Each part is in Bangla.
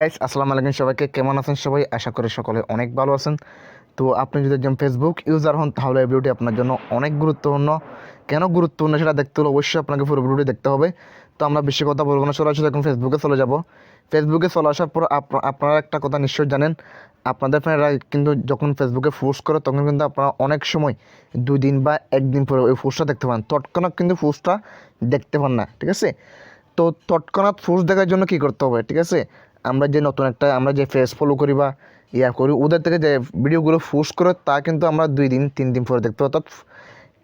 গাইস আসসালামু আলাইকুম, সবাইকে কেমন আছেন সবাই? আশা করি সকলে অনেক ভালো আছেন। তো আপনি যদি একজন ফেসবুক ইউজার হন তাহলে এই ভিডিওটি আপনার জন্য অনেক গুরুত্বপূর্ণ। কেন গুরুত্বপূর্ণ সেটা দেখতে হলে অবশ্যই আপনাকে পুরো ভিডিওটি দেখতে হবে। তো আমরা বেশি কথা বলবো না, সরাসরি এখন ফেসবুকে চলে যাব। ফেসবুকে চলে আসার পর আপনারা একটা কথা নিশ্চয়ই জানেন, আপনাদের ফ্রেন্ডরা কিন্তু যখন ফেসবুকে পোস্ট করে তখন কিন্তু আপনারা অনেক সময় 2 দিন বা 1 দিন পরে ওই পোস্টটা দেখতে পান, তৎক্ষণাৎ কিন্তু পোস্টটা দেখতে পান না, ঠিক আছে? তো তৎক্ষণাৎ পোস্ট দেখার জন্য কী করতে হবে, ঠিক আছে? আমরা যে পেজ ফলো করি বা করি, ওদের থেকে যে ভিডিওগুলো পোস্ট করে তা কিন্তু আমরা 2 দিন 3 দিন পরে দেখতে পাই, অর্থাৎ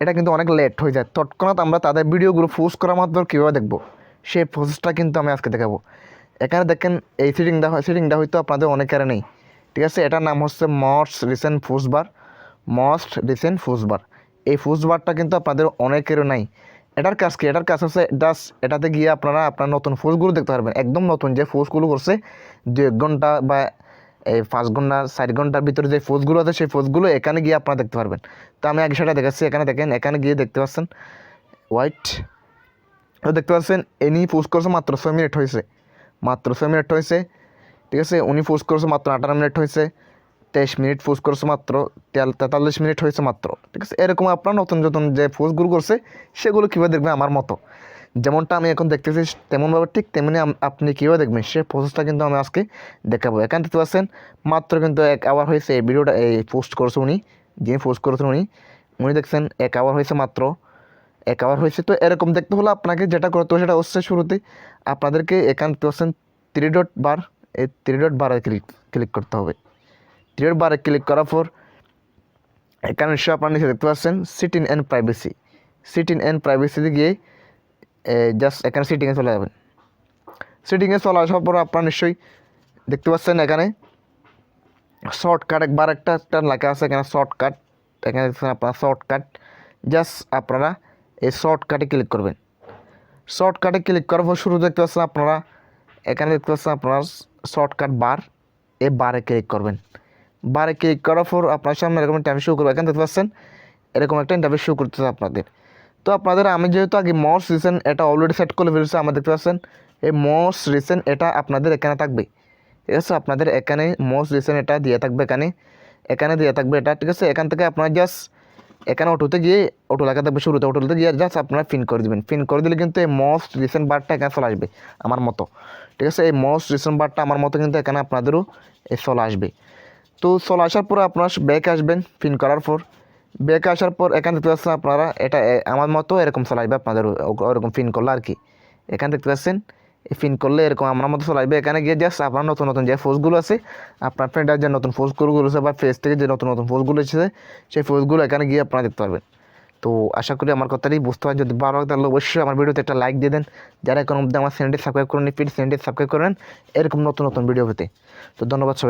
এটা কিন্তু অনেক লেট হয়ে যায়। তৎক্ষণাৎ আমরা তাদের ভিডিওগুলো পোস্ট করার মাধ্যমে কীভাবে দেখবো, সেই প্রসেসটা কিন্তু আমি আজকে দেখাবো। এখানে দেখেন এই সেটিংটা হয়তো আপনাদের অনেকের নেই, ঠিক আছে? এটার নাম হচ্ছে মোস্ট রিসেন্ট পোস্ট বার। এই পোস্ট বারটা কিন্তু আপনাদের অনেকেরও নাই। এটার কাজ কি? এটার কাজ হচ্ছে জাস্ট এটাতে গিয়ে আপনারা আপনার নতুন পোস্টগুলো দেখতে পারবেন, একদম নতুন যে পোস্টগুলো করছে 2 ঘন্টা বা 5 ঘন্টা 4 ঘন্টার ভিতরে যে পোস্টগুলো আছে সেই পোস্টগুলো এখানে গিয়ে আপনারা দেখতে পারবেন। তো আমি আগে সেটা দেখাচ্ছি। এখানে দেখেন, এখানে গিয়ে দেখতে পাচ্ছেন হোয়াইট, দেখতে পাচ্ছেন এনি পোস্ট করছে মাত্র 6 মিনিট হয়েছে, ঠিক আছে? উনি পোস্ট করছে মাত্র 18 মিনিট হয়েছে, 23 মিনিট পোস্ট করছে মাত্র, 43 মিনিট হয়েছে মাত্র, ঠিক আছে? এরকম আপনার নতুন নতুন যে পোস্টগুলো করছে সেগুলো কীভাবে দেখবেন আমার মতো, যেমনটা আমি এখন দেখতেছি তেমনভাবে ঠিক তেমনি আপনি কীভাবে দেখবেন সেই প্রসেসটা কিন্তু আমি আজকে দেখাবো। এখানে দেখতে পাচ্ছেন মাত্র কিন্তু 1 আওয়ার হয়েছে এই ভিডিওটা, এই পোস্ট করছে উনি, যিনি পোস্ট করেছেন উনি দেখছেন 1 আওয়ার হয়েছে মাত্র, 1 আওয়ার হয়েছে। তো এরকম দেখতে হলে আপনাকে যেটা করতে হবে সেটা হচ্ছে শুরুতে আপনাদেরকে এখানে দেখতে পাচ্ছেন 3 ডট বার, এই 3 ডট বারে ক্লিক করতে হবে। 3 ডট বারে ক্লিক করার পর এখানে নিশ্চয়ই আপনারা নিচে দেখতে পাচ্ছেন সিটিং অ্যান্ড প্রাইভেসিতে গিয়ে জাস্ট এখানে সিটিংয়ে চলে যাবেন। সিটিংয়ে চলে আসার পর আপনারা নিশ্চয়ই দেখতে পাচ্ছেন এখানে শর্টকাট একবার একটা লেখা আছে, এখানে শর্টকাট, এখানে দেখছেন আপনারা শর্টকাট, জাস্ট আপনারা এই শর্টকাটে ক্লিক করবেন। শর্টকাটে ক্লিক করার পর শুরু দেখতে পাচ্ছেন আপনারা, এখানে দেখতে পাচ্ছেন আপনারা শর্টকাট বার, এই বারে ক্লিক করবেন। বারে ক্লিক করার পর আপনার সামনে এরকম ইন্টারভিউ শো করবে। এখানে দেখতে পাচ্ছেন এরকম একটা ইন্টারভিউ শো করতেছে আপনাদের। তো আপনাদের আমি যেহেতু আগে মোস্ট রিসেন্ট এটা অলরেডি সেট করে ফেলেছি, আমার দেখতে পাচ্ছেন এই মোস্ট রিসেন্ট এটা আপনাদের এখানে থাকবে, ঠিক আছে? আপনাদের এখানে মোস্ট রিসেন্ট এটা দিয়ে থাকবে, এখানে দিয়ে থাকবে এটা, ঠিক আছে? এখান থেকে আপনারা জাস্ট এখানে অটো লেখা থাকবে শুরুতে, অটোতে গিয়ে জাস্ট আপনারা পিন করে দেবেন। পিন করে দিলে কিন্তু এই মোস্ট রিসেন্ট বারটা এখানে চলে আসবে আমার মতো, ঠিক আছে? এই মোস্ট রিসেন্ট বারটা আমার মতো কিন্তু এখানে আপনাদেরও চলে আসবে। তো চলে আসার পর আপনারা ব্যাকে আসবেন, পিন করার পর ব্যাকে আসার পর এখানে দেখতে পাচ্ছেন আপনারা এটা আমার মতো এরকম চলে আসবে আপনাদের, ওরকম পিন করলে আর কি। এখানে দেখতে পাচ্ছেন এই পিন করলে এরকম আমার মতো চলে আসবে। এখানে গিয়ে জাস্ট আপনার নতুন নতুন যে পোস্টগুলো আছে, আপনার ফ্রেন্ডের যে নতুন পোস্টগুলো আছে বা ফেস থেকে যে নতুন নতুন পোস্টগুলো এসেছে সেই পোস্টগুলো এখানে গিয়ে আপনারা দেখতে পারবেন। তো আশা করি আমার কথাটাই বুঝতে পারেন। যদি ভালো লাগে তাহলে অবশ্যই আমার ভিডিওতে একটা লাইক দিয়ে দেন। যারা এখন অবধি আমার চ্যানেলটি সাবস্ক্রাইব করেন প্লিজ চ্যানেলটি সাবস্ক্রাইব করেন এরকম নতুন নতুন ভিডিও পেতে। তো ধন্যবাদ সবাই।